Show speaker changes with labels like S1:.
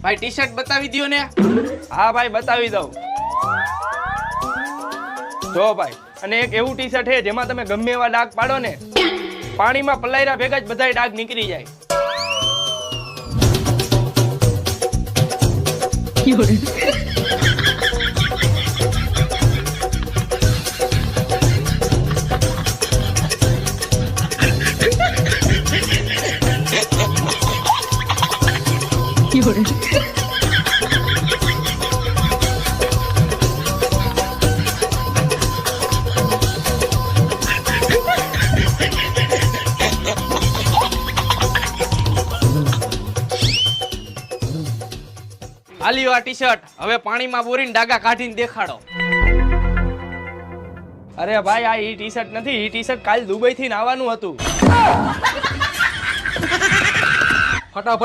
S1: ભાઈ T shirt બતાવી દો ને.
S2: હા ભાઈ બતાવી દઉં. જો ભાઈ, અને એક એવું ટી શર્ટ છે જેમાં તમે ગમે એવા ડાઘ પાડો ને પાણીમાં પલાયરા ભેગા જ બધાય ડાઘ નીકળી જાય.
S1: આલ્યો આ ટી શર્ટ, હવે પાણીમાં બોરીને ડાગા કાઢીને દેખાડો.
S2: અરે ભાઈ આ ઈ ટી શર્ટ નથી, ઈ ટી શર્ટ કાલ દુબઈ થી આવવાનું હતું.
S1: ફટાફટ